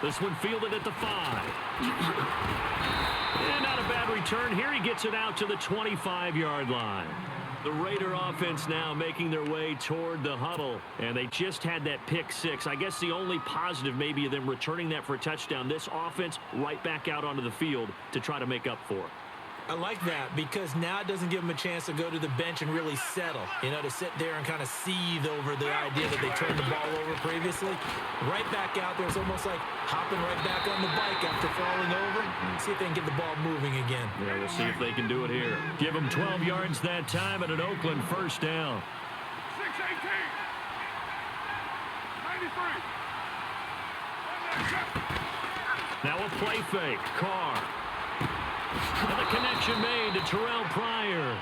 This one fielded at the 5. And not a bad return. Here he gets it out to the 25-yard line. The Raider offense now making their way toward the huddle. And they just had that pick 6. I guess the only positive maybe of them returning that for a touchdown. This offense right back out onto the field to try to make up for it. I like that because now it doesn't give them a chance to go to the bench and really settle, to sit there and kind of seethe over the idea that they turned the ball over previously. Right back out there, it's almost like hopping right back on the bike after falling over. See if they can get the ball moving again. Yeah, we'll see if they can do it here. Give them 12 yards that time at an Oakland first down. 6-18. 93. Now a play fake. Carr. And the connection made to Terrell Pryor.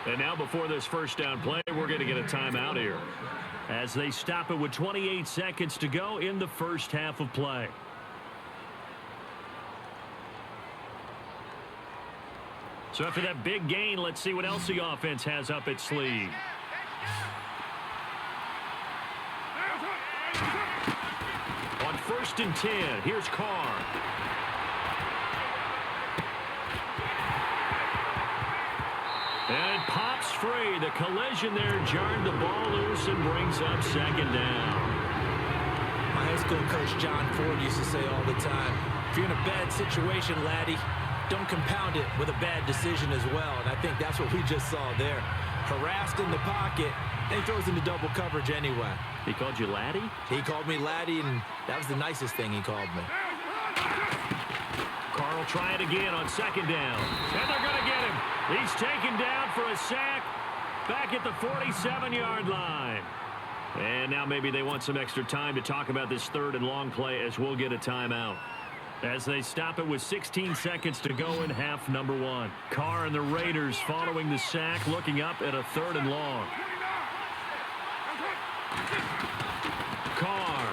And now before this first down play, we're going to get a timeout here as they stop it with 28 seconds to go in the first half of play. So after that big gain, let's see what else the offense has up its sleeve. On 1st and 10, here's Carr. And it pops free. The collision there jarred the ball loose and brings up second down. My high school coach John Ford used to say all the time, if you're in a bad situation, laddie, don't compound it with a bad decision as well. And I think that's what we just saw there. Harassed in the pocket, and he throws into double coverage anyway. He called you laddie? He called me laddie, and that was the nicest thing he called me. Carr will try it again on second down. And they're going to get him. He's taken down for a sack back at the 47-yard line. And now maybe they want some extra time to talk about this third and long play as we'll get a timeout. As they stop it with 16 seconds to go in half number 1. Carr and the Raiders following the sack, looking up at a third and long. Carr.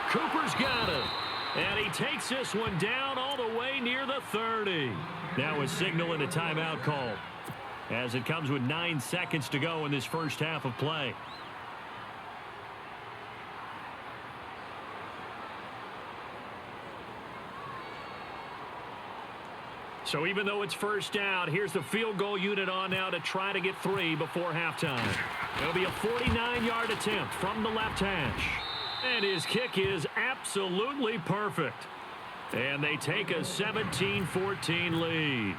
Cooper's got it. And he takes this one down all the way near the 30. Now a signal and a timeout call as it comes with 9 seconds to go in this first half of play. So even though it's first down, here's the field goal unit on now to try to get 3 before halftime. It'll be a 49-yard attempt from the left hash. And his kick is absolutely perfect. And they take a 17-14 lead.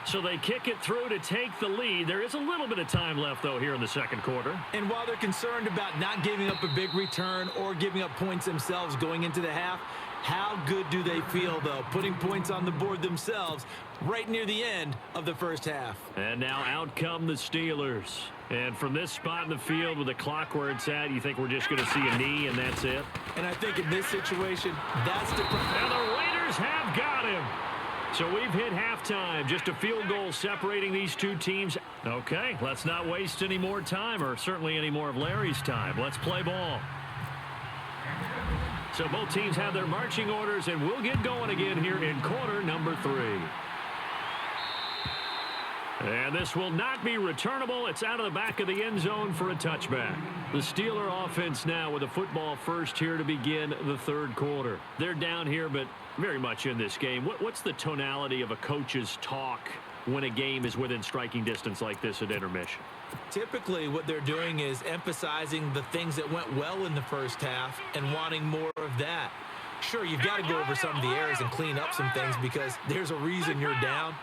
So they kick it through to take the lead. There is a little bit of time left, though, here in the second quarter. And while they're concerned about not giving up a big return or giving up points themselves going into the half, how good do they feel, though, putting points on the board themselves right near the end of the first half? And now out come the Steelers. And from this spot in the field with the clock where it's at, you think we're just going to see a knee and that's it? And I think in this situation, that's the... And the Raiders have got him. So we've hit halftime. Just a field goal separating these two teams. Okay, let's not waste any more time, or certainly any more of Larry's time. Let's play ball. So both teams have their marching orders, and we'll get going again here in quarter number 3. And this will not be returnable. It's out of the back of the end zone for a touchback. The Steeler offense now with a football first here to begin the third quarter. They're down here, but very much in this game. What's the tonality of a coach's talk when a game is within striking distance like this at intermission? Typically, what they're doing is emphasizing the things that went well in the first half and wanting more of that. Sure, you've got to go over some of the errors and clean up some things because there's a reason you're down.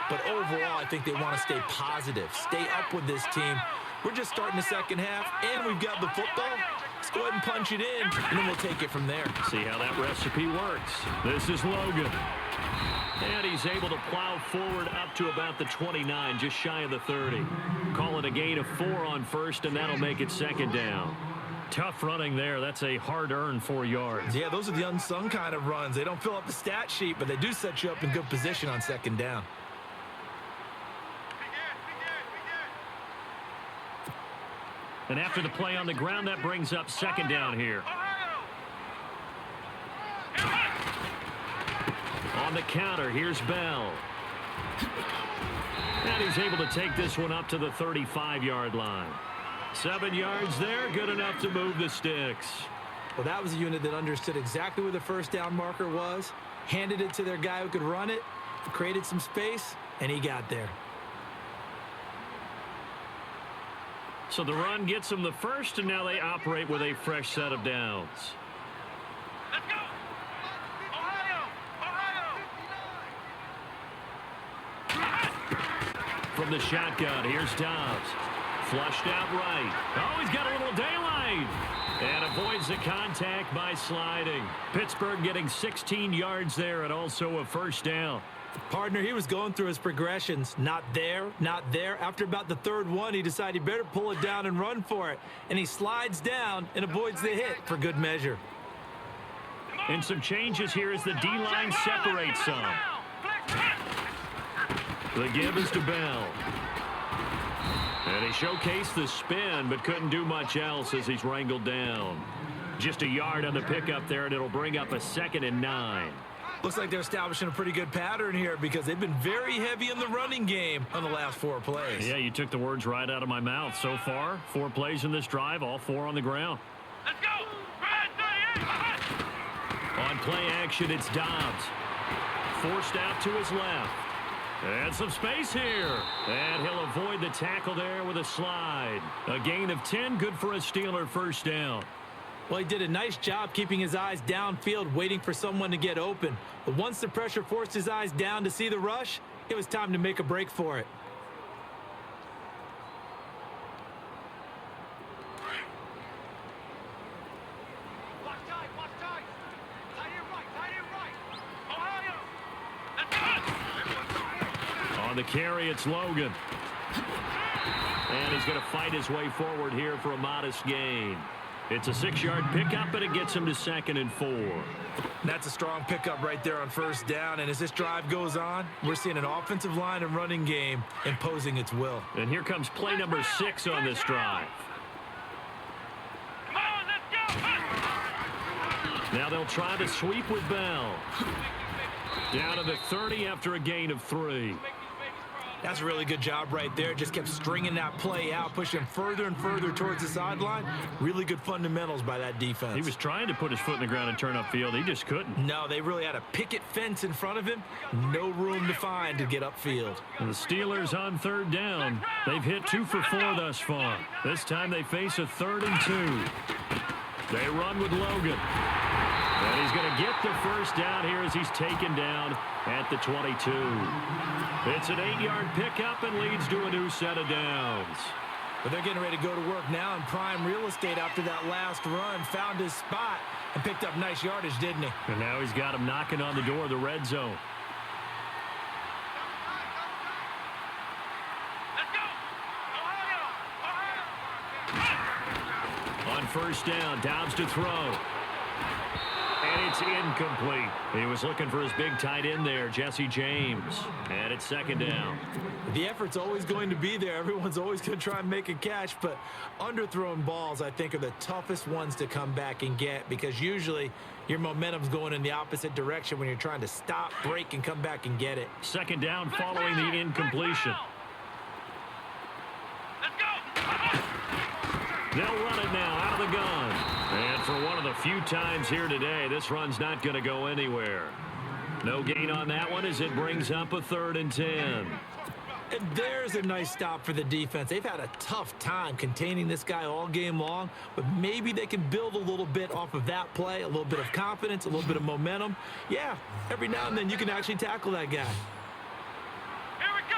But overall, I think they want to stay positive, stay up with this team. We're just starting the second half, and we've got the football. Let's go ahead and punch it in, and then we'll take it from there. See how that recipe works. This is Logan. And he's able to plow forward up to about the 29, just shy of the 30. Call it a gain of 4 on first, and that'll make it second down. Tough running there. That's a hard-earned 4 yards. Yeah, those are the unsung kind of runs. They don't fill up the stat sheet, but they do set you up in good position on second down. And after the play on the ground, that brings up second down here. On the counter, here's Bell. And he's able to take this one up to the 35-yard line. 7 yards there, good enough to move the sticks. Well, that was a unit that understood exactly where the first down marker was, handed it to their guy who could run it, created some space, and he got there. So the run gets them the first, and now they operate with a fresh set of downs. Let's go! Ohio! Ohio! From the shotgun, here's Dobbs. Flushed out right. Oh, he's got a little daylight. And avoids the contact by sliding. Pittsburgh getting 16 yards there and also a first down. Partner, he was going through his progressions. Not there, not there. After about the third one, he decided he better pull it down and run for it. And he slides down and avoids the hit for good measure. And some changes here as the D-line separates some. The give is to Bell. And he showcased the spin, but couldn't do much else as he's wrangled down. Just a yard on the pickup there, and it'll bring up a 2nd and 9. Looks like they're establishing a pretty good pattern here because they've been very heavy in the running game on the last 4 plays. Yeah, you took the words right out of my mouth. So far, 4 plays in this drive, all 4 on the ground. Let's go! On play action, it's Dobbs. Forced out to his left. And some space here. And he'll avoid the tackle there with a slide. A gain of 10, good for a Steeler first down. Well, he did a nice job keeping his eyes downfield, waiting for someone to get open. But once the pressure forced his eyes down to see the rush, it was time to make a break for it. Watch tight, watch tight! Tight end right! Ohio! Let's go! On the carry, it's Logan. And he's going to fight his way forward here for a modest gain. It's a 6-yard pickup, but it gets him to 2nd and 4. That's a strong pickup right there on first down. And as this drive goes on, we're seeing an offensive line and running game imposing its will. And here comes play number 6 on this drive. Come on, let's go! Now they'll try to sweep with Bell. Down to the 30 after a gain of 3. That's a really good job right there. Just kept stringing that play out, pushing further and further towards the sideline. Really good fundamentals by that defense. He was trying to put his foot in the ground and turn upfield. He just couldn't. No, they really had a picket fence in front of him. No room to find to get upfield. And the Steelers on 3rd down. They've hit 2 for 4 thus far. This time they face a 3rd and 2. They run with Logan. And he's going to get the first down here as he's taken down at the 22. It's an 8-yard pickup and leads to a new set of downs. But they're getting ready to go to work now in prime real estate after that last run. Found his spot and picked up nice yardage, didn't he? And now he's got him knocking on the door of the red zone. Let's go! Ohio! On first down, Dobbs to throw. And it's incomplete. He was looking for his big tight end there, Jesse James. And it's 2nd down. The effort's always going to be there. Everyone's always going to try and make a catch, but underthrown balls, I think, are the toughest ones to come back and get because usually your momentum's going in the opposite direction when you're trying to stop, break, and come back and get it. 2nd down following the incompletion. Let's go! They'll run it now out of the gun. And for one of the few times here today, this run's not going to go anywhere. No gain on that one as it brings up a 3rd and 10. And there's a nice stop for the defense. They've had a tough time containing this guy all game long, but maybe they can build a little bit off of that play, a little bit of confidence, a little bit of momentum. Yeah, every now and then you can actually tackle that guy. Here we go!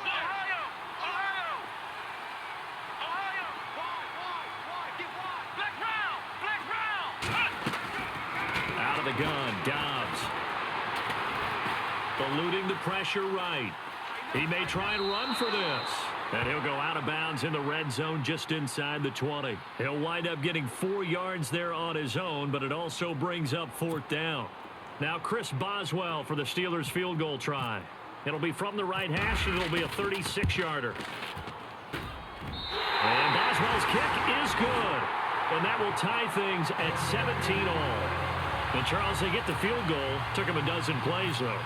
Ohio! Ohio! Ohio! Wide! Get wide! Black round! Out of the gun, Dobbs. Eluding the pressure right. He may try and run for this. And he'll go out of bounds in the red zone just inside the 20. He'll wind up getting 4 yards there on his own, but it also brings up 4th down. Now Chris Boswell for the Steelers field goal try. It'll be from the right hash, and it'll be a 36-yarder. And Boswell's kick is good. And that will tie things at 17 all. And Charles, they get the field goal. Took him a dozen plays, though.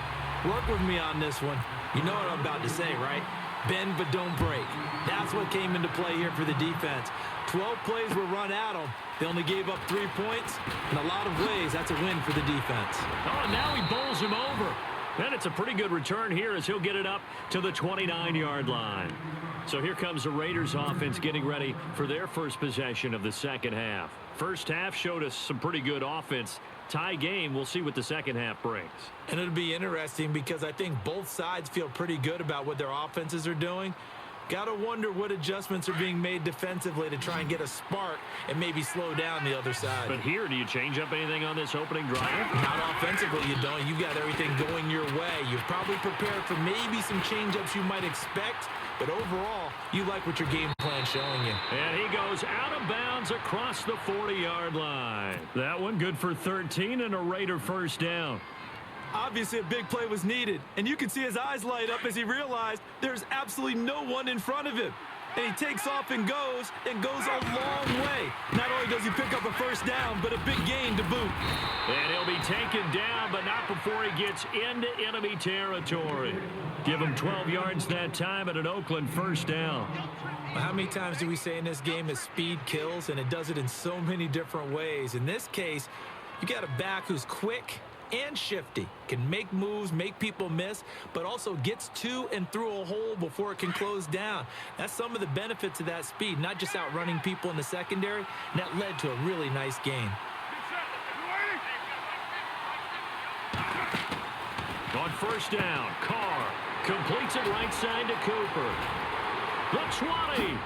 Work with me on this one. You know what I'm about to say, right? Bend but don't break. That's what came into play here for the defense. 12 plays were run at them. They only gave up 3 points. In a lot of ways, that's a win for the defense. Oh, and now he bowls him over. And it's a pretty good return here as he'll get it up to the 29-yard line. So here comes the Raiders offense getting ready for their first possession of the second half. First half showed us some pretty good offense. Tie game, we'll see what the second half brings. And it'll be interesting because I think both sides feel pretty good about what their offenses are doing. Got to wonder what adjustments are being made defensively to try and get a spark and maybe slow down the other side. But here, do you change up anything on this opening drive? Not offensively, you don't. You've got everything going your way. You're probably prepared for maybe some change-ups you might expect, but overall, you like what your game plan's showing you. And he goes out of bounds across the 40-yard line. That one good for 13 and a Raider first down. Obviously, a big play was needed, and you can see his eyes light up as he realized there's absolutely no one in front of him. And he takes off and goes a long way. Not only does he pick up a first down, but a big gain to boot. And he'll be taken down, but not before he gets into enemy territory. Give him 12 yards that time at an Oakland first down. Well, how many times do we say in this game that speed kills, and it does it in so many different ways? In this case, you got a back who's quick and shifty, can make moves, make people miss, but also gets to and through a hole before it can close down. That's some of the benefits of that speed, not just outrunning people in the secondary, and that led to a really nice gain. On first down, Carr completes it right side to Cooper. The 20.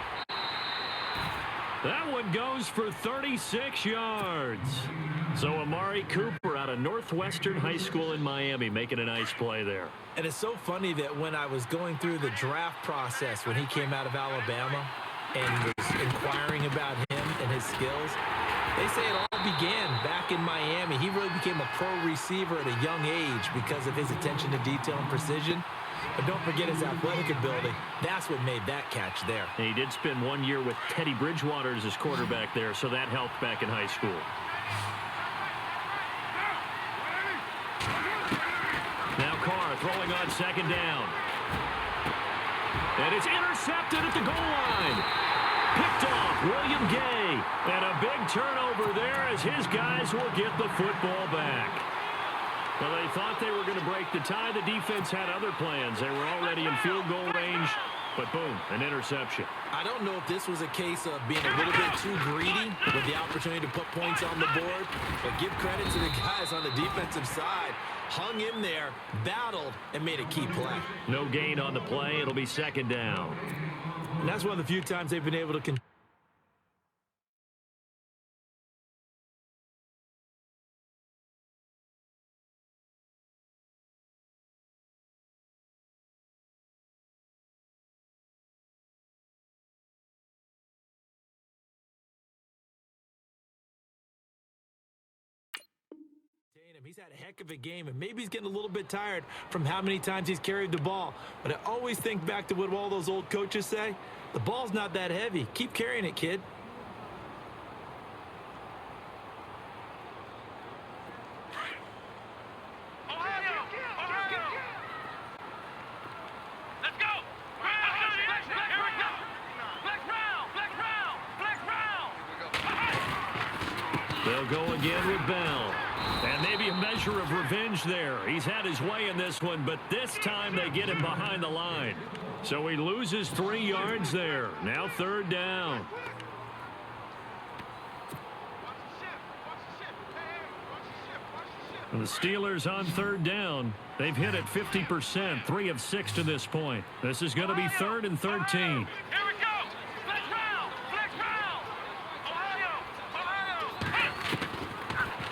That one goes for 36 yards. So Amari Cooper out of Northwestern High School in Miami making a nice play there. And it's so funny that when I was going through the draft process when he came out of Alabama and was inquiring about him and his skills, they say it all began back in Miami. He really became a pro receiver at a young age because of his attention to detail and precision. But don't forget his athletic ability. That's what made that catch there. And he did spend 1 year with Teddy Bridgewater as his quarterback there, so that helped back in high school. Now Carr throwing on second down. And it's intercepted at the goal line. Picked off William Gay. And a big turnover there as his guys will get the football back. Well, they thought they were going to break the tie. The defense had other plans. They were already in field goal range, but boom, an interception. I don't know if this was a case of being a little bit too greedy with the opportunity to put points on the board, but give credit to the guys on the defensive side. Hung in there, battled, and made a key play. No gain on the play. It'll be second down. And that's one of the few times they've been able to He's had a heck of a game, and maybe he's getting a little bit tired from how many times he's carried the ball. But I always think back to what all those old coaches say. The ball's not that heavy. Keep carrying it, kid. Let's go! Here we go! Black round! They'll go again with Bell. And maybe a measure of revenge there. He's had his way in this one, but this time they get him behind the line. So he loses 3 yards there. Now third down. And the Steelers on third down. They've hit it 50%, 3 of 6 to this point. This is going to be 3rd and 13. Here we go! Black round! Ohio!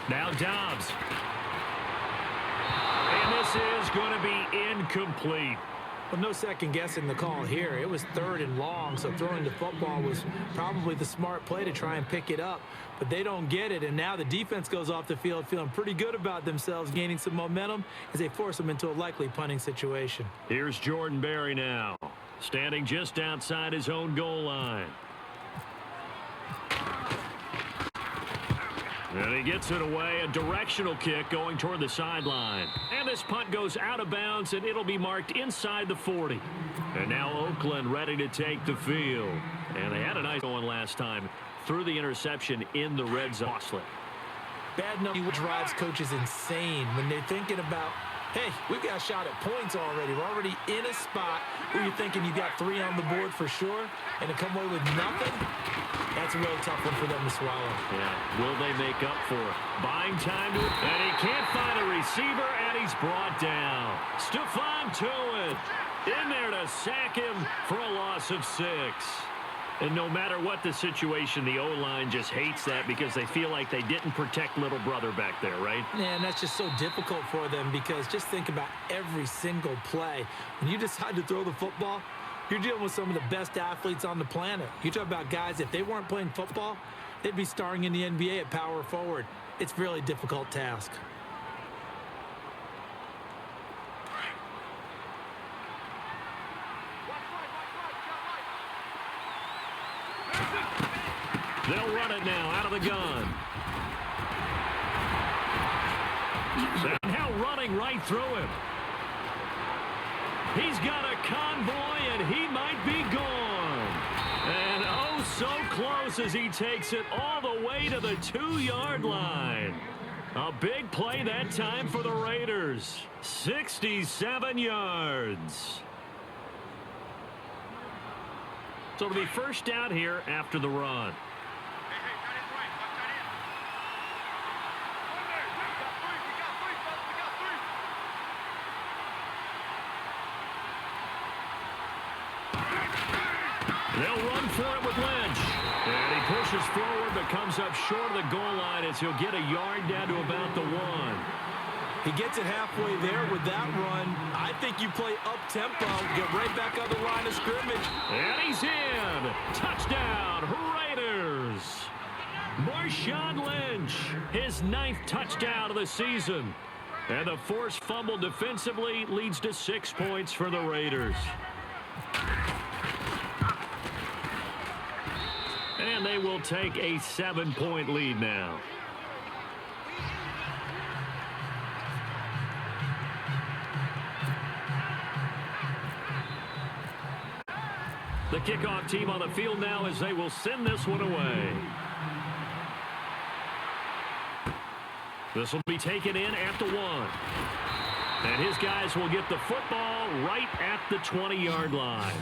Now Dobbs. And this is going to be incomplete. Well, no second guessing the call here. It was 3rd and long, so throwing the football was probably the smart play to try and pick it up. But they don't get it, and now the defense goes off the field feeling pretty good about themselves, gaining some momentum as they force them into a likely punting situation. Here's Jordan Berry now, standing just outside his own goal line. And he gets it away, a directional kick going toward the sideline. And this punt goes out of bounds, and it'll be marked inside the 40. And now Oakland ready to take the field. And they had a nice going last time through the interception in the red zone. Bad number drives coaches insane when they're thinking about, hey, we've got a shot at points already. We're already in a spot where you're thinking you got 3 on the board for sure, and to come away with nothing, that's a really tough one for them to swallow. Yeah, will they make up for it? Buying time to it, and he can't find a receiver, and he's brought down. Stephon Tuitt in there to sack him for a loss of 6. And no matter what the situation, the O-line just hates that because they feel like they didn't protect little brother back there, right? Yeah, and that's just so difficult for them because just think about every single play. When you decide to throw the football, you're dealing with some of the best athletes on the planet. You talk about guys, if they weren't playing football, they'd be starring in the NBA at power forward. It's a really difficult task. They'll run it now out of the gun. Now running right through him. He's got a convoy, and he might be gone. And oh, so close as he takes it all the way to the 2-yard line. A big play that time for the Raiders. 67 yards. So it'll be first down here after the run. They'll run for it with Lynch. And he pushes forward but comes up short of the goal line as he'll get a yard down to about the 1. He gets it halfway there with that run. I think you play up-tempo, get right back on the line of scrimmage. And he's in. Touchdown, Raiders. Marshawn Lynch, his 9th touchdown of the season. And the forced fumble defensively leads to 6 points for the Raiders. And they will take a 7-point lead now. The kickoff team on the field now as they will send this one away. This will be taken in at the 1. And his guys will get the football right at the 20-yard line.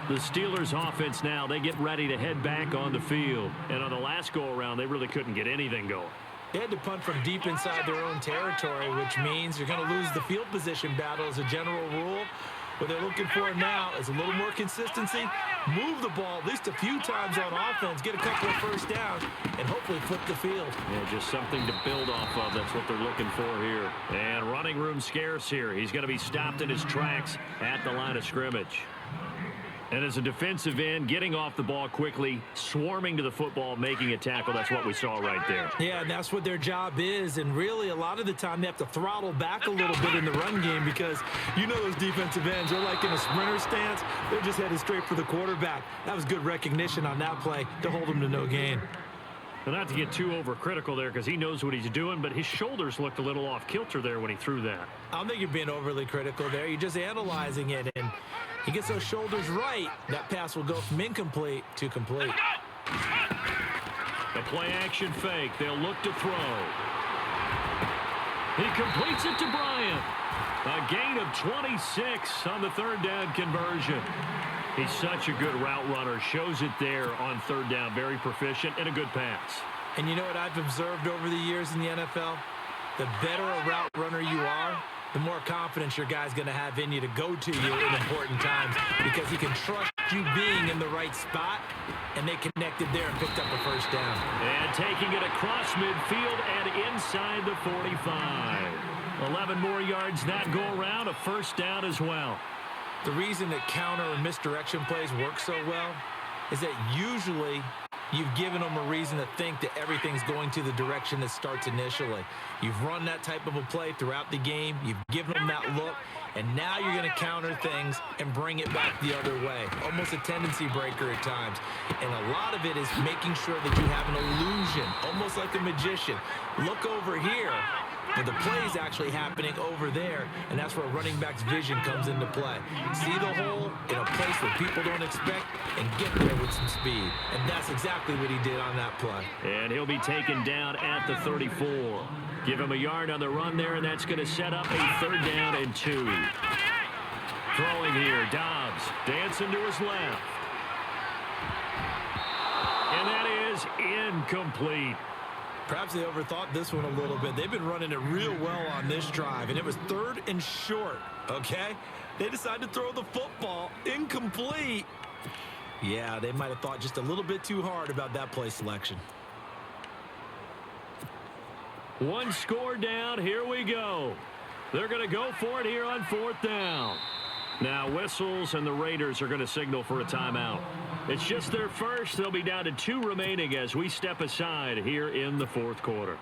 The Steelers offense now, they get ready to head back on the field. And on the last go-around, they really couldn't get anything going. They had to punt from deep inside their own territory, which means you're going to lose the field position battle as a general rule. What they're looking for now is a little more consistency, move the ball at least a few times on offense, get a couple of first downs, and hopefully flip the field. Yeah, just something to build off of. That's what they're looking for here. And running room scarce here. He's going to be stopped in his tracks at the line of scrimmage. And as a defensive end, getting off the ball quickly, swarming to the football, making a tackle, that's what we saw right there. Yeah, and that's what their job is. And really, a lot of the time, they have to throttle back a little bit in the run game because you know those defensive ends, they're like in a sprinter stance. They're just headed straight for the quarterback. That was good recognition on that play to hold them to no gain. And not to get too overcritical there because he knows what he's doing, but his shoulders looked a little off kilter there when he threw that. I don't think you're being overly critical there. You're just analyzing it, and he gets those shoulders right. That pass will go from incomplete to complete. The play action fake. They'll look to throw. He completes it to Bryant. A gain of 26 on the third down conversion. He's such a good route runner. Shows it there on third down. Very proficient and a good pass. And you know what I've observed over the years in the NFL? The better a route runner you are, the more confidence your guy's going to have in you to go to you in important times because he can trust you being in the right spot, and they connected there and picked up a first down. And taking it across midfield and inside the 45. 11 more yards that go around, a first down as well. The reason that counter and misdirection plays work so well is that usually you've given them a reason to think that everything's going to the direction that starts initially. You've run that type of a play throughout the game. You've given them that look, And now you're going to counter things and bring it back the other way. Almost a tendency breaker at times. And a lot of it is making sure that you have an illusion, almost like a magician. Look over here, but the play is actually happening over there, and that's where running back's vision comes into play. See the hole in a place where people don't expect and get there with some speed. And that's exactly what he did on that play. And he'll be taken down at the 34. Give him a yard on the run there, and that's going to set up a 3rd down and 2. Throwing here, Dobbs dancing to his left. And that is incomplete. Perhaps they overthought this one a little bit. They've been running it real well on this drive, and it was 3rd and short, okay? They decided to throw the football incomplete. Yeah, they might have thought just a little bit too hard about that play selection. One score down. Here we go. They're going to go for it here on 4th down. Now whistles, and the Raiders are going to signal for a timeout. It's just their first. They'll be down to 2 remaining as we step aside here in the 4th quarter.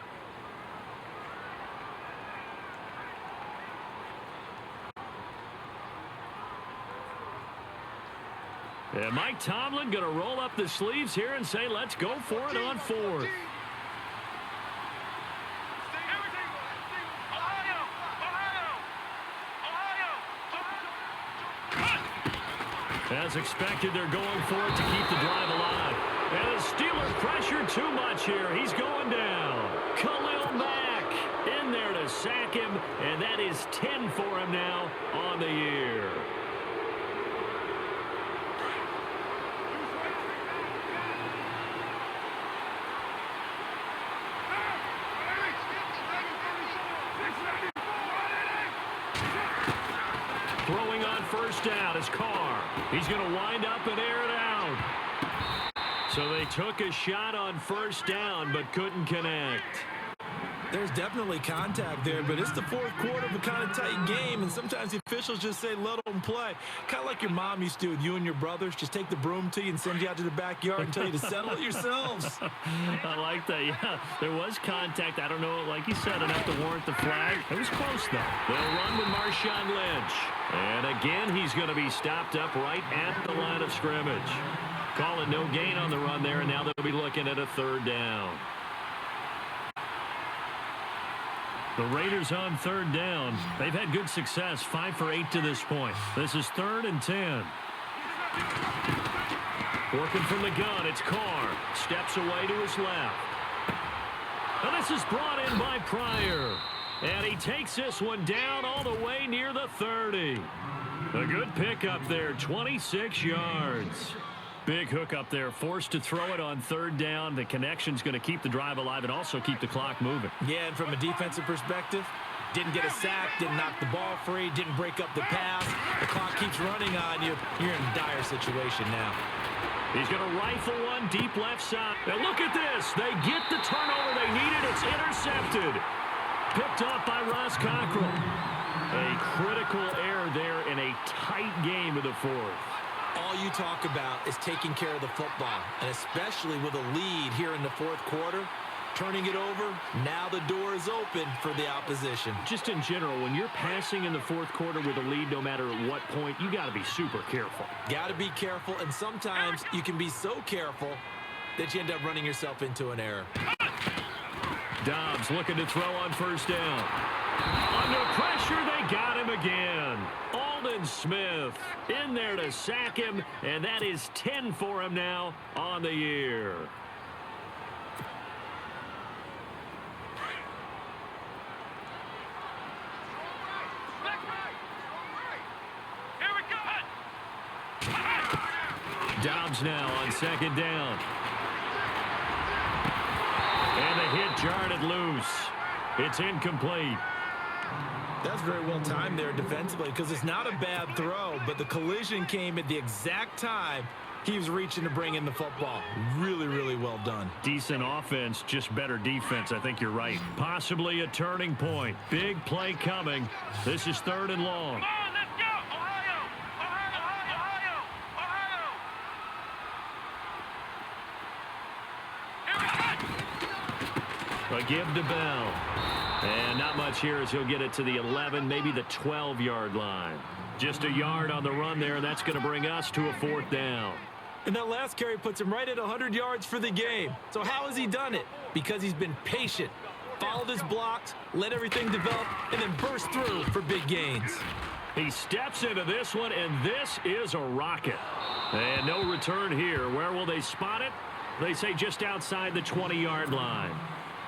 And Mike Tomlin going to roll up the sleeves here and say, let's go for it on 4th. As expected, they're going for it to keep the drive alive. And the Steelers pressure too much here. He's going down. Khalil Mack in there to sack him, and that is 10 for him now on the year. Throwing on 1st down is Carr. He's going to wind up and air it out. So they took a shot on 1st down but couldn't connect. There's definitely contact there, but it's the 4th quarter of a kind of tight game, and sometimes the officials just say, let them play. Kind of like your mom used to do with you and your brothers. Just take the broom to you and send you out to the backyard and tell you to settle it yourselves. I like that. Yeah, there was contact. I don't know, like you said, enough to warrant the flag. It was close, though. They'll run with Marshawn Lynch. And again, he's going to be stopped up right at the line of scrimmage. Call it no gain on the run there, and now they'll be looking at a 3rd down. The Raiders on 3rd down. They've had good success, 5 for 8 to this point. This is 3rd and 10. Working from the gun, it's Carr. Steps away to his left. And this is brought in by Pryor. And he takes this one down all the way near the 30. A good pickup there, 26 yards. Big hook up there, forced to throw it on 3rd down. The connection's going to keep the drive alive and also keep the clock moving. Yeah, and from a defensive perspective, didn't get a sack, didn't knock the ball free, didn't break up the pass. The clock keeps running on you. You're in a dire situation now. He's going to rifle one deep left side. Now look at this. They get the turnover they needed. It's intercepted. Picked off by Ross Cockrell. A critical error there in a tight game of the 4th. All you talk about is taking care of the football, and especially with a lead here in the 4th quarter, turning it over, now the door is open for the opposition. Just in general, when you're passing in the 4th quarter with a lead, no matter at what point, you got to be super careful. Got to be careful, and sometimes you can be so careful that you end up running yourself into an error. Dobbs looking to throw on 1st down. Under pressure, they got him again. Aldon Smith in there to sack him, and that is 10 for him now on the year. Dobbs now on 2nd down. And the hit jarred it loose. It's incomplete. That's very well timed there defensively because it's not a bad throw, but the collision came at the exact time he was reaching to bring in the football. Really, really well done. Decent offense, just better defense. I think you're right. Possibly a turning point. Big play coming. This is 3rd and long. Come on, let's go! Ohio! Ohio! Ohio! A give to Bell. And not much here as he'll get it to the 11, maybe the 12-yard line. Just a yard on the run there. That's going to bring us to a 4th down. And that last carry puts him right at 100 yards for the game. So how has he done it? Because he's been patient, followed his blocks, let everything develop, and then burst through for big gains. He steps into this one, and this is a rocket. And no return here. Where will they spot it? They say just outside the 20-yard line.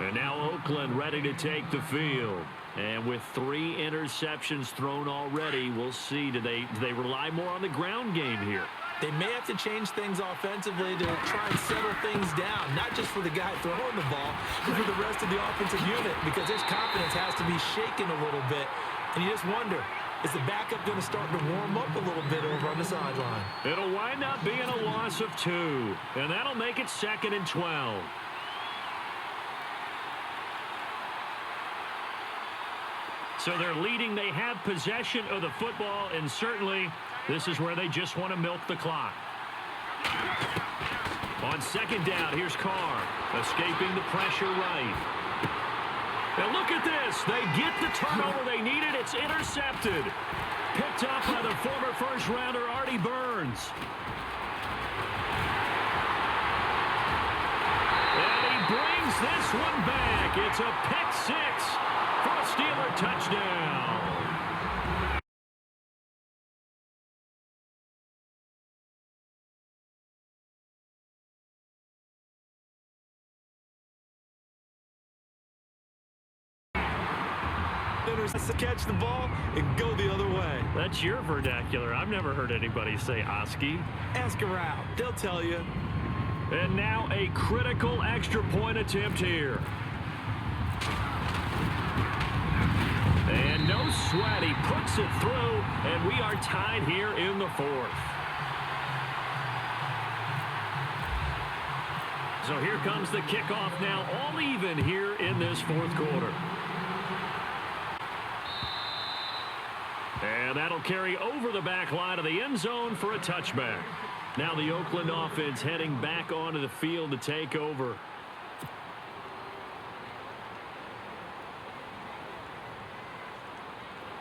And now Oakland ready to take the field. And with 3 interceptions thrown already, we'll see. Do they rely more on the ground game here? They may have to change things offensively to try and settle things down, not just for the guy throwing the ball, but for the rest of the offensive unit, because his confidence has to be shaken a little bit. And you just wonder, is the backup going to start to warm up a little bit over on the sideline? It'll wind up being a loss of 2, and that'll make it 2nd and 12. So they're leading. They have possession of the football, and certainly this is where they just want to milk the clock. On 2nd down, here's Carr, escaping the pressure right. Now look at this. They get the turnover they needed. It's intercepted. Picked up by the former first-rounder, Artie Burns. And he brings this one back. It's a pick 6 for a Steeler touchdown. Catch the ball and go the other way. That's your vernacular. I've never heard anybody say Oski. Ask around. They'll tell you. And now a critical extra point attempt here. And no sweat. He puts it through, and we are tied here in the 4th. So here comes the kickoff now, all even here in this 4th quarter. And that'll carry over the back line of the end zone for a touchback. Now the Oakland offense heading back onto the field to take over.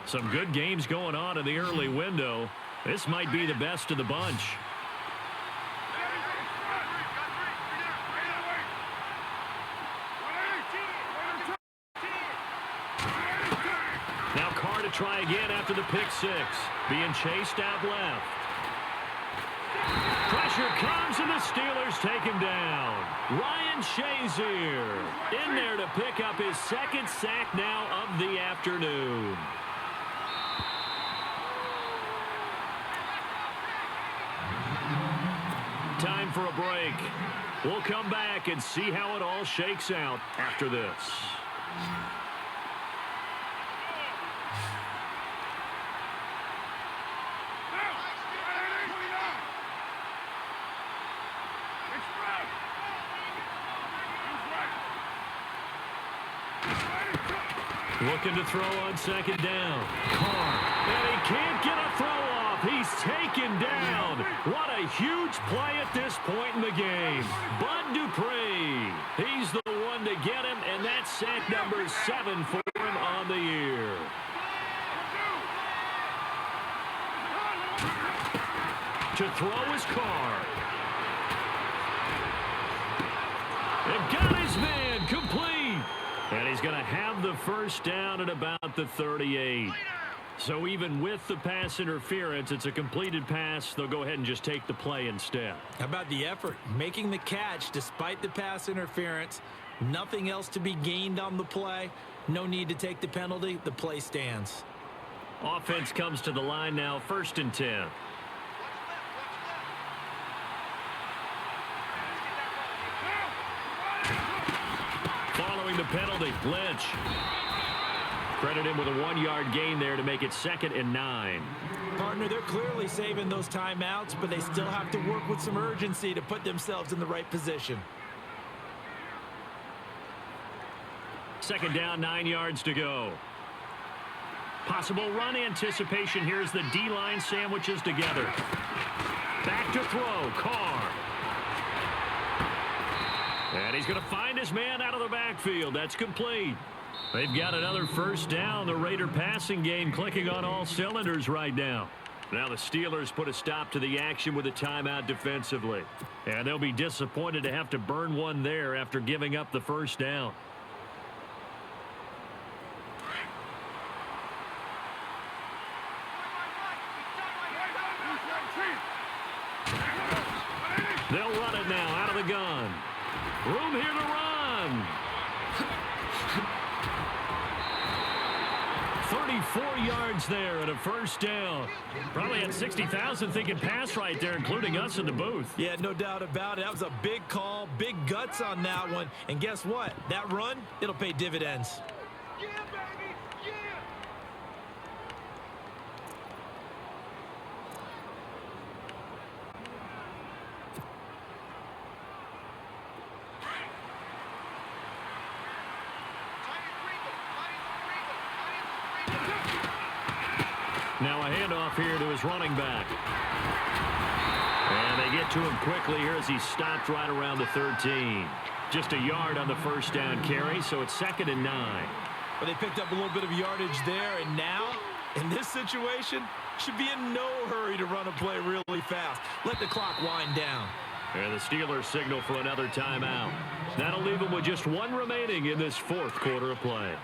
Some good games going on in the early window. This might be the best of the bunch. Now Carr to try again after the pick 6. Being chased out left. Pressure comes, and the Steelers take him down. Ryan Shazier in there to pick up his 2nd sack now of the afternoon. Time for a break. We'll come back and see how it all shakes out after this. Looking to throw on 2nd down. Carr. And he can't get a throw off. He's taken down. What a huge play at this point in the game. Bud Dupree. He's the one to get him, and that's sack number 7 for him on the year. To throw is Carr. And got his man complete. And he's going to have the first down at about the 38. So even with the pass interference, it's a completed pass. They'll go ahead and just take the play instead. How about the effort? Making the catch despite the pass interference. Nothing else to be gained on the play. No need to take the penalty. The play stands. Offense comes to the line now, 1st and 10. Following the penalty, Lynch. Credit him with a 1-yard gain there to make it 2nd and 9. Partner, they're clearly saving those timeouts, but they still have to work with some urgency to put themselves in the right position. 2nd down, 9 yards to go. Possible run anticipation. Here's the D-line sandwiches together. Back to throw, Carr. And he's going to find his man out of the backfield. That's complete. They've got another first down. The Raider passing game clicking on all cylinders right now. Now the Steelers put a stop to the action with a timeout defensively. And they'll be disappointed to have to burn one there after giving up the first down. They'll run it now out of the gun. Room here to run. 34 yards there and a first down. Probably had 60,000 thinking pass right there, including us in the booth. Yeah, no doubt about it. That was a big call, big guts on that one. And guess what? That run, it'll pay dividends. Yeah, baby! Yeah! Now a handoff here to his running back. And they get to him quickly here as he stopped right around the 13. Just a yard on the first down carry, so it's 2nd and 9. But they picked up a little bit of yardage there, and now, in this situation, should be in no hurry to run a play really fast. Let the clock wind down. And the Steelers signal for another timeout. That'll leave them with just one remaining in this fourth quarter of play.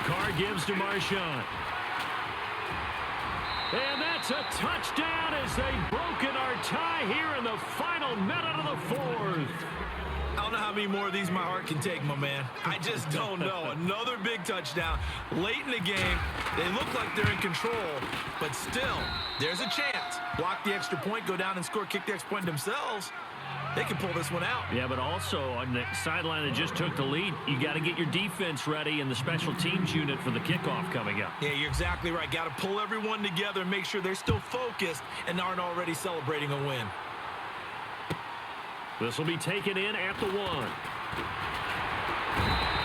Carr gives to Marshawn. And that's a touchdown as they've broken our tie here in the final minute of the fourth. I don't know how many more of these my heart can take, my man. I just don't know. Another big touchdown. Late in the game, they look like they're in control, but still, there's a chance. Block the extra point, go down and score, kick the extra point themselves. They can pull this one out. Yeah, but also on the sideline that just took the lead, you got to get your defense ready and the special teams unit for the kickoff coming up. Yeah, you're exactly right. Got to pull everyone together and make sure they're still focused and aren't already celebrating a win. This will be taken in at the 1.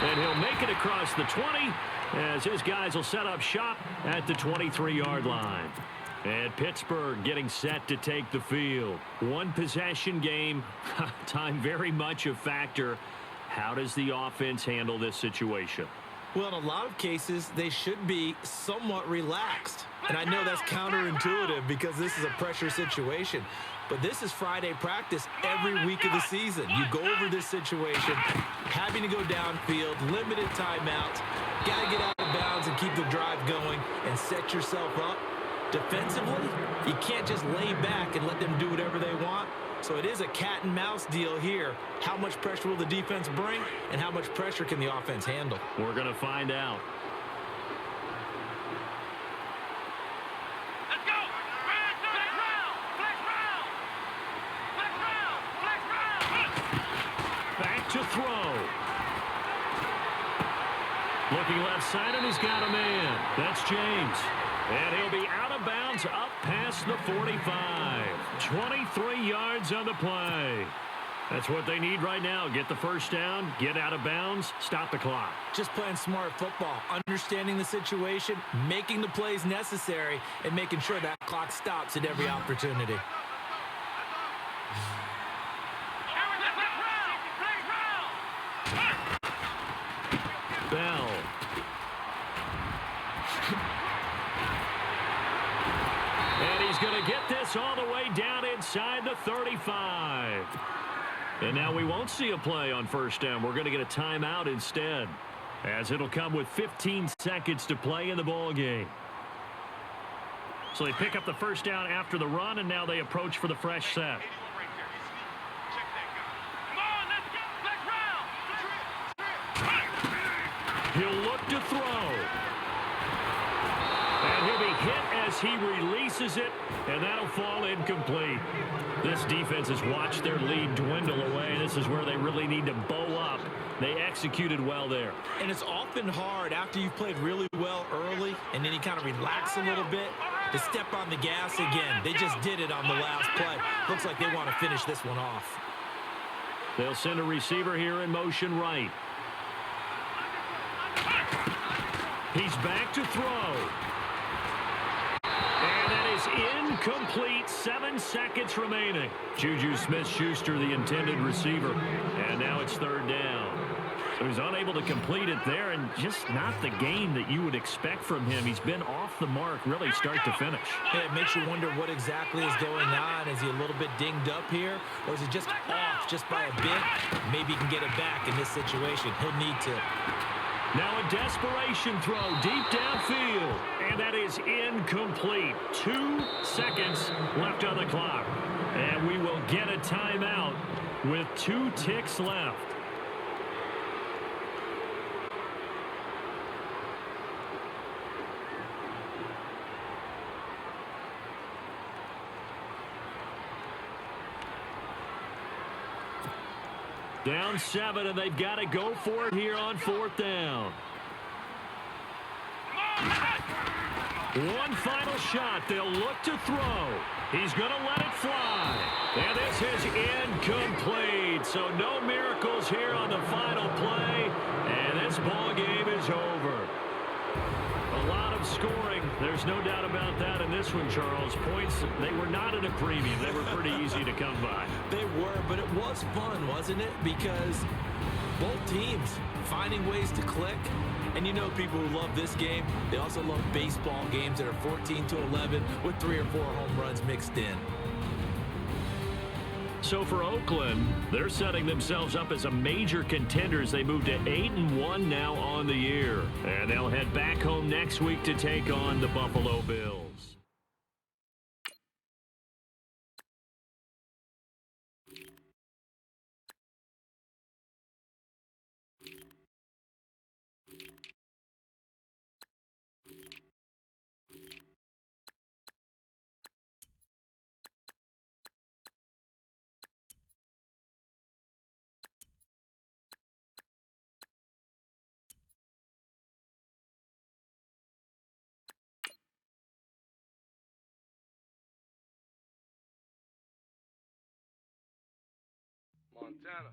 And he'll make it across the 20 as his guys will set up shop at the 23-yard line. And Pittsburgh getting set to take the field. One possession game, time very much a factor. How does the offense handle this situation? Well, in a lot of cases, they should be somewhat relaxed. And I know that's counterintuitive because this is a pressure situation. But this is Friday practice every week of the season. You go over this situation, having to go downfield, limited timeouts, got to get out of bounds and keep the drive going and set yourself up. Defensively, you can't just lay back and let them do whatever they want. So it is a cat and mouse deal here. How much pressure will the defense bring, and how much pressure can the offense handle? We're going to find out. Let's go! Flex round! Flex round! Flex round! Flex round! Back to throw. Looking left side, and he's got a man. That's James. And he'll be out of bounds up past the 45. 23 yards on the play. That's what they need right now. Get the first down, get out of bounds, stop the clock. Just playing smart football, understanding the situation, making the plays necessary, and making sure that clock stops at every opportunity. Bell. And he's going to get this all the way down inside the 35. And now we won't see a play on first down. We're going to get a timeout instead, as it'll come with 15 seconds to play in the ball game. So they pick up the first down after the run, and now they approach for the fresh set. He'll look to throw. And he'll be hit as he releases it, and that'll fall incomplete. This defense has watched their lead dwindle away. This is where they really need to bow up. They executed well there. And it's often hard after you've played really well early and then you kind of relax a little bit to step on the gas again. They just did it on the last play. Looks like they want to finish this one off. They'll send a receiver here in motion right. He's back to throw. And that is is incomplete. 7 seconds remaining. Juju Smith-Schuster, the intended receiver. And now it's third down. So he's unable to complete it there, and just not the game that you would expect from him. He's been off the mark, really start to finish. Yeah, it makes you wonder what exactly is going on. Is he a little bit dinged up here, or is he just off just by a bit? Maybe he can get it back in this situation. He'll need to. Now a desperation throw deep downfield, and that is incomplete. 2 seconds left on the clock, and we will get a timeout with 2 ticks left. Down 7, and they've got to go for it here on 4th down. One final shot. They'll look to throw. He's going to let it fly. And this is incomplete. So no miracles here on the final play. And this ball game is over. A lot of scoring. There's no doubt about that in this one, Charles. Points, they were not in a premium. They were pretty easy to come by. They were, but it was fun, wasn't it? Because both teams finding ways to click. And you know people who love this game, they also love baseball games that are 14-11 with 3 or 4 home runs mixed in. So for Oakland, they're setting themselves up as a major contender as they move to 8-1 now on the year. And they'll head back home next week to take on the Buffalo Bills. Montana.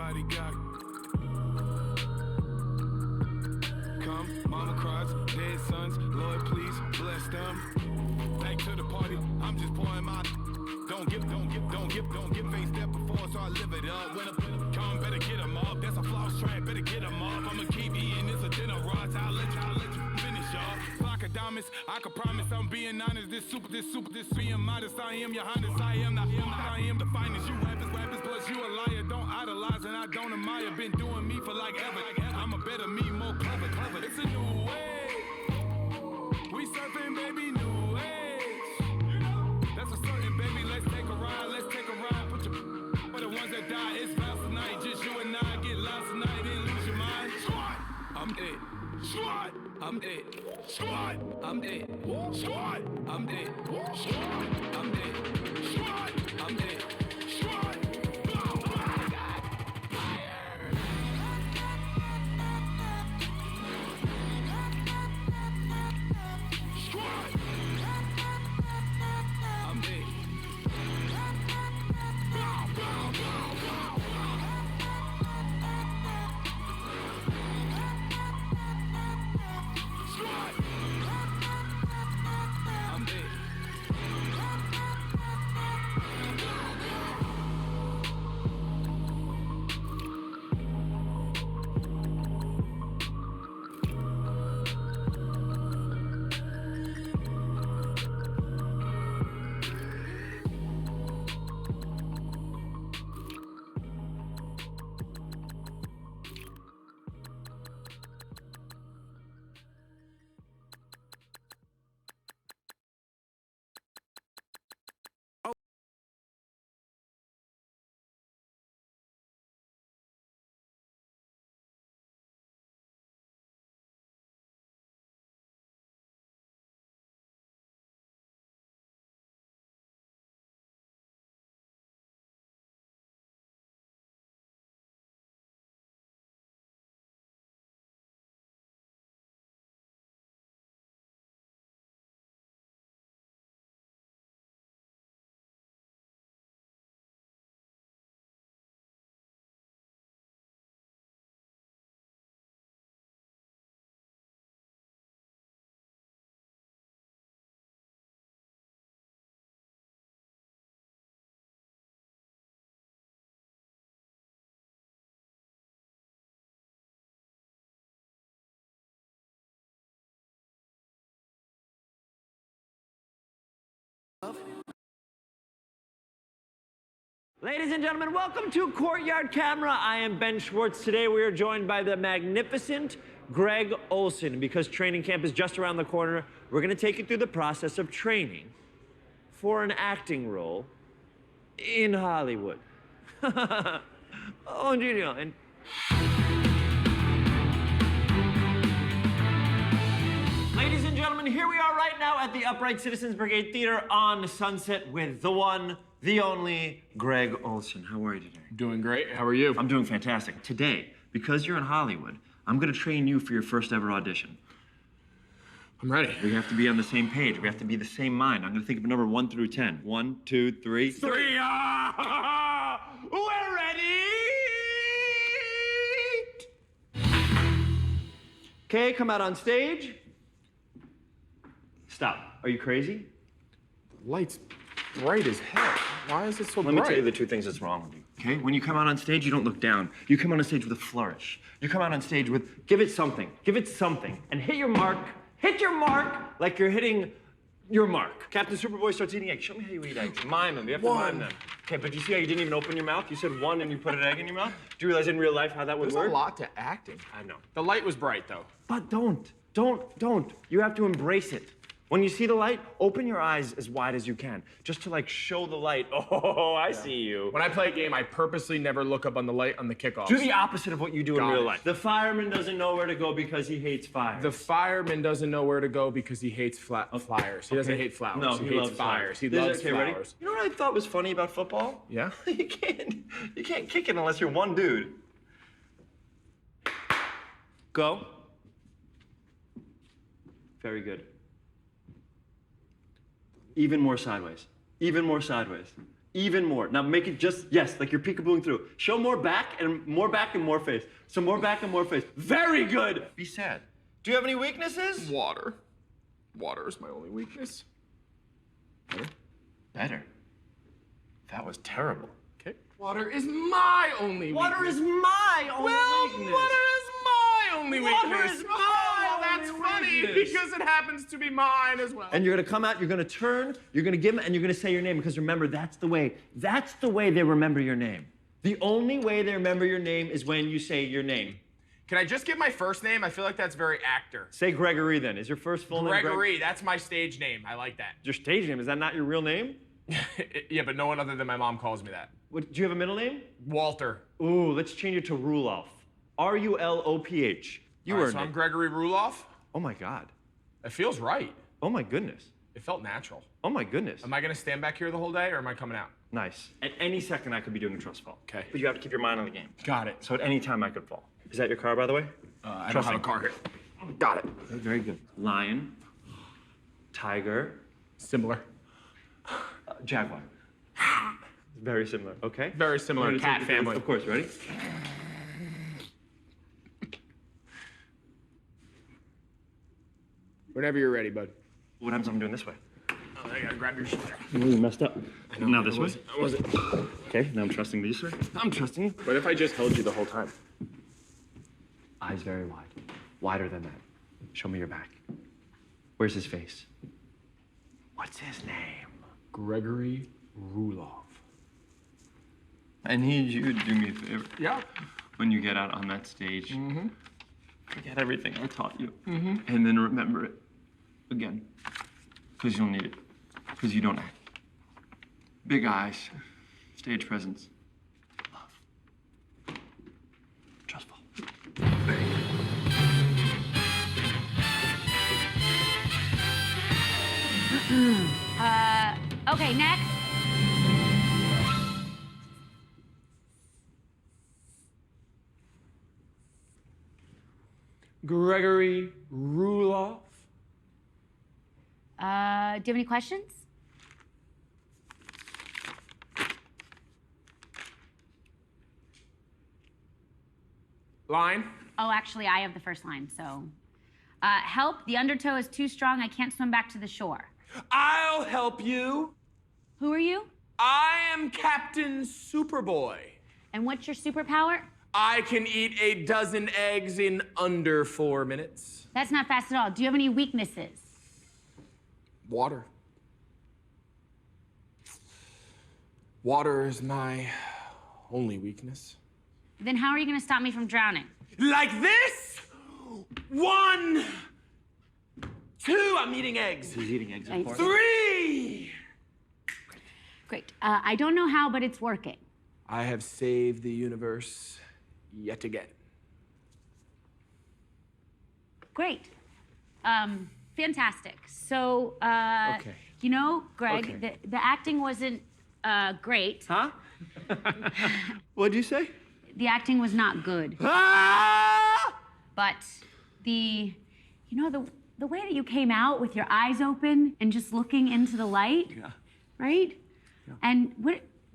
everybody got. Come, mama cries, dead sons, Lord please bless them. Back to the party, I'm just pouring my. Don't give face step before, so I live it up. When I come, better get 'em up. That's a floss track, better get 'em up. I'ma keep eating this a dinner rod. I'll let you finish up. Flock of diamonds, I can promise I'm being honest. This being modest. I am your highness. I am the finest. You rappers, plus you a liar. Don't idolize and I don't admire. Been doing me for like ever. I'm a better me, more clever. It's a new way. We surfing, baby, new age. That's a certain, baby. Let's take a ride. Put your for the ones that die. It's vows tonight. Just you and I get lost tonight and lose your mind. Squad, I'm it. Squad, I'm it. Squad, I'm it. Squad, I'm it. Squad, I'm it. Squad, I'm it. Squad. Oh my God, fire! Squad, I'm it. Ladies and gentlemen, welcome to Courtyard Camera. I am Ben Schwartz. Today we are joined by the magnificent Greg Olsen. And because training camp is just around the corner, we're going to take you through the process of training for an acting role in Hollywood. Oh, Junior. And ladies and gentlemen, here we are right now at the Upright Citizens Brigade Theater on Sunset with the one, the only Greg Olsen. How are you today? Doing great. How are you? I'm doing fantastic. Today, because you're in Hollywood, I'm going to train you for your first ever audition. I'm ready. We have to be on the same page. We have to be the same mind. I'm going to think of a number 1 through 10. 1, 2, 3. 3. We're ready. Okay, come out on stage. Stop. Are you crazy? Light's bright as hell. Why is it so Let bright? me tell you the 2 things that's wrong with you. Okay? When you come out on stage, you don't look down. You come out on stage with a flourish. You come out on stage with, give it something. Give it something. And hit your mark. Hit your mark like you're hitting your mark. Captain Superboy starts eating eggs. Show me how you eat eggs. Mime them. You have to mime them. Okay, but you see how you didn't even open your mouth? You said 1 and you put an egg in your mouth? Do you realize in real life how that would There's work? a lot to acting. I know. The light was bright, though. But don't. You have to embrace it. When you see the light, open your eyes as wide as you can, just to like show the light. Oh, I see you. When I play a game, I purposely never look up on the light on the kickoff. Do the opposite of what you do in Got real it. life. The fireman doesn't know where to go because he hates fires. The fireman doesn't know where to go because he hates flyers. He doesn't hate flowers. No, he he hates loves fires. He This is- loves okay, flowers. ready? You know what I thought was funny about football? Yeah? you can't kick it unless you're one dude. Go. Very good. Even more sideways. Even more sideways. Even more. Now make it just, yes, like you're peekabooing through. Show more back and more face. So more back and more face. Very good. Be sad. Do you have any weaknesses? Water. Water is my only weakness. Better. That was terrible. Okay. Water is my only Water weakness. is my only Well, weakness. water is my only Water weakness. is my Oh, that's only funny weakness. because it happens to be mine as well. And you're gonna come out, you're gonna turn, you're gonna give them, and you're gonna say your name, because remember, that's the way they remember your name. The only way they remember your name is when you say your name. Can I just give my first name? I feel like that's very actor. Say Gregory then. Is your first full name Gregory, that's my stage name. I like that. Your stage name, is that not your real name? Yeah, but no one other than my mom calls me that. What, do you have a middle name? Walter. Ooh, let's change it to Ruloph. Ruloph. You All right, earned so I'm it. Gregory Ruloff. Oh my God. It feels right. Oh my goodness. It felt natural. Oh my goodness. Am I gonna stand back here the whole day or am I coming out? Nice. At any second, I could be doing a trust fall. Okay. But you have to keep your mind on the game. Got it. So at any time, I could fall. Is that your car, by the way? I don't have a car here. Got it. Very good. Lion, tiger, Similar. jaguar. Very similar. Okay. Very similar. We're gonna Cat take it- family. Of course. Ready? Whenever you're ready, bud. What happens if I'm doing this way? Oh, I gotta grab your shoulder. You messed up. Now this way. I wasn't. Okay. Now I'm trusting these, sir. I'm trusting you. What if I just held you the whole time? Eyes very wide. Wider than that. Show me your back. Where's his face? What's his name? Gregory Ruloff. I need you to do me a favor. Yeah. When you get out on that stage, forget everything I taught you, and then remember it again, because you'll need it, because you don't act. Big eyes, stage presence, love, trustful. Okay, next. Gregory Ruloff. Do you have any questions? Line. Oh, actually, I have the first line, so. Help, the undertow is too strong. I can't swim back to the shore. I'll help you. Who are you? I am Captain Superboy. And what's your superpower? I can eat a dozen eggs in under 4 minutes. That's not fast at all. Do you have any weaknesses? Water. Water is my only weakness. Then how are you going to stop me from drowning? Like this? 1, 2, I'm eating eggs. He's eating eggs, of Thanks. course. 3. Great. I don't know how, but it's working. I have saved the universe yet again. Great. Fantastic. So, Okay. you know, Greg, Okay. the acting wasn't great. Huh? What'd you say? The acting was not good. Ah! But the way that you came out with your eyes open and just looking into the light, right? Yeah. And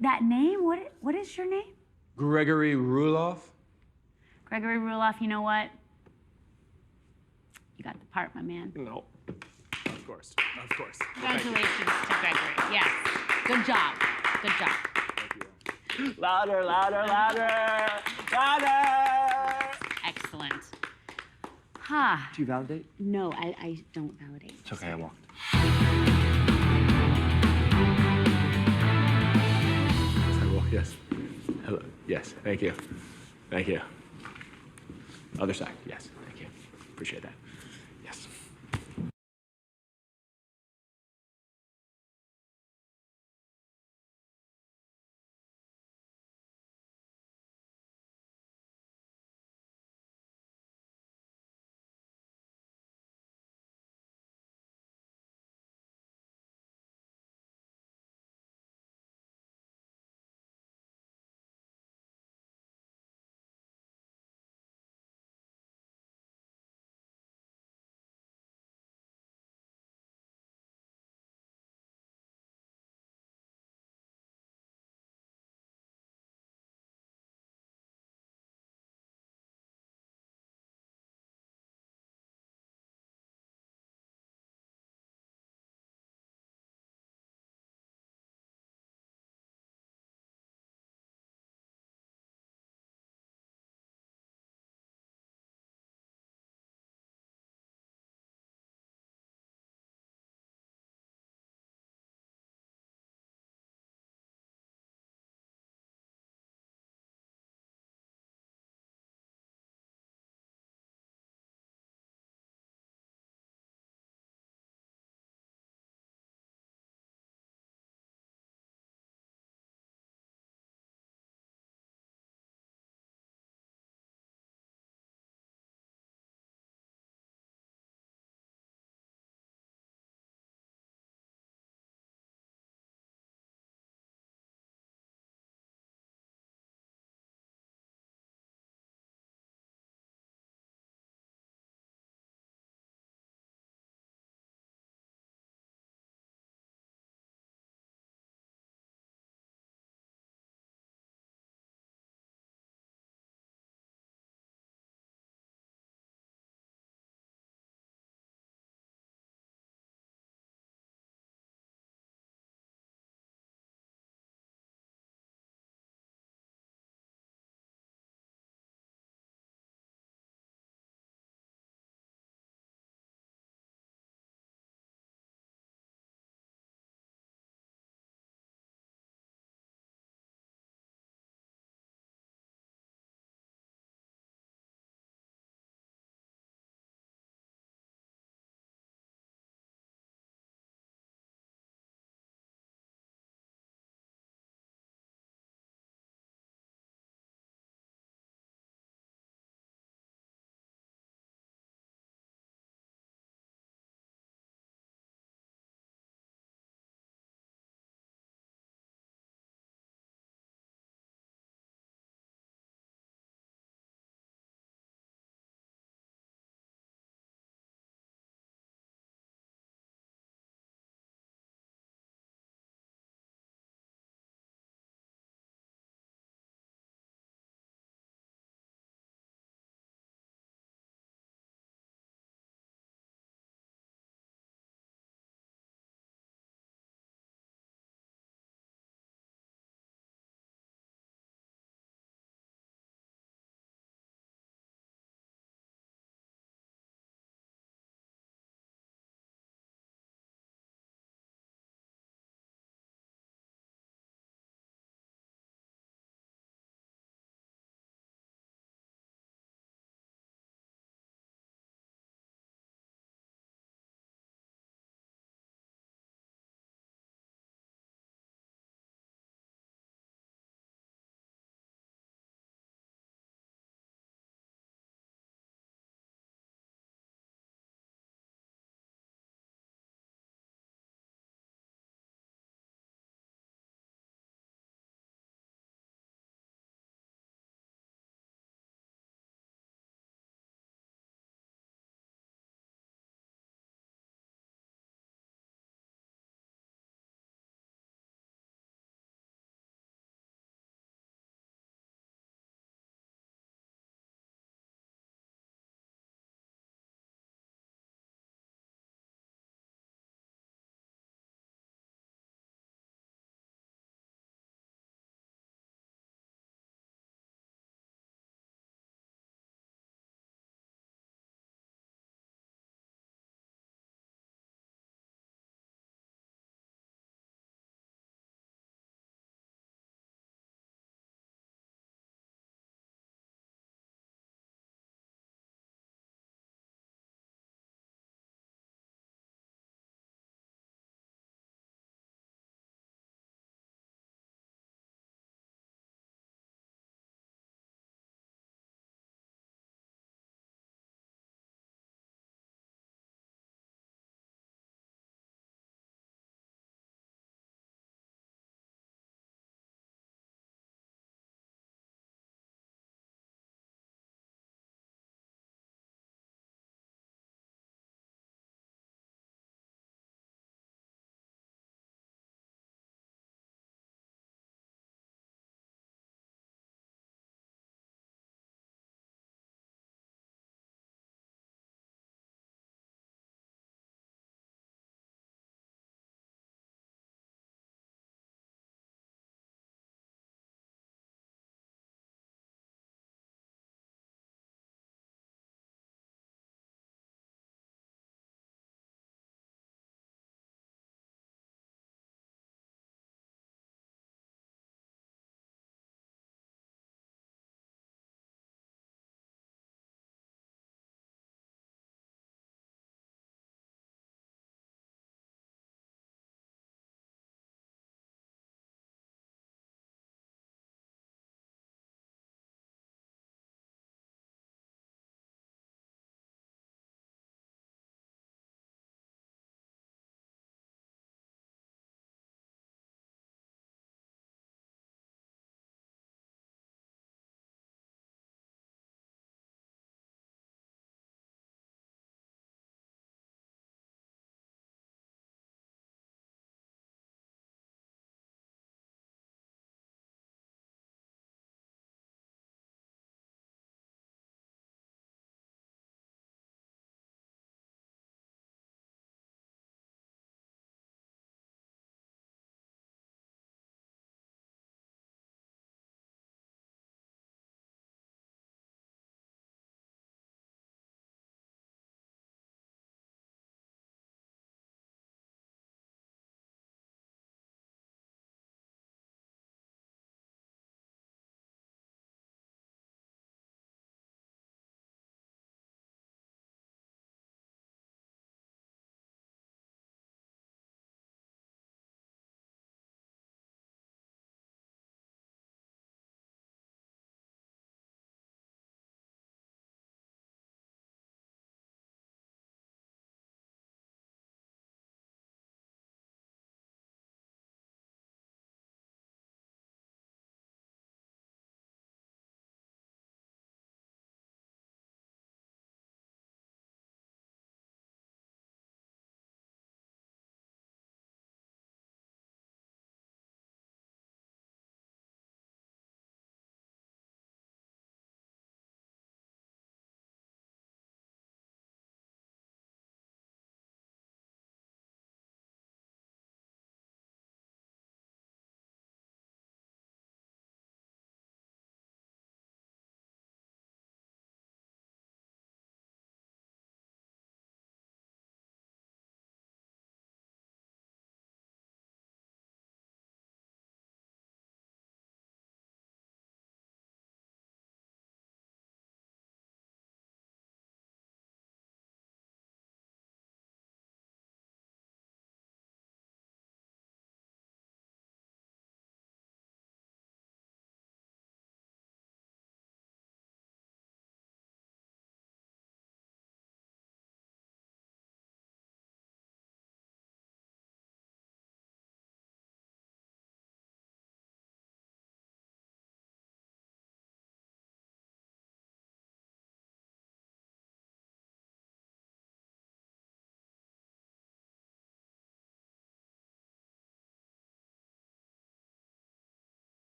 that name? What is your name? Gregory Ruloff. Gregory Ruloff. You know what? You got the part, my man. No. Of course. Of course. Congratulations to Gregory. Yes. Good job. Good job. Louder, louder, louder, louder. Excellent. Ha. Do you validate? No, I don't validate. It's okay, I walked. Yes. Hello. Yes. Thank you. Thank you. Other side. Yes. Thank you. Appreciate that.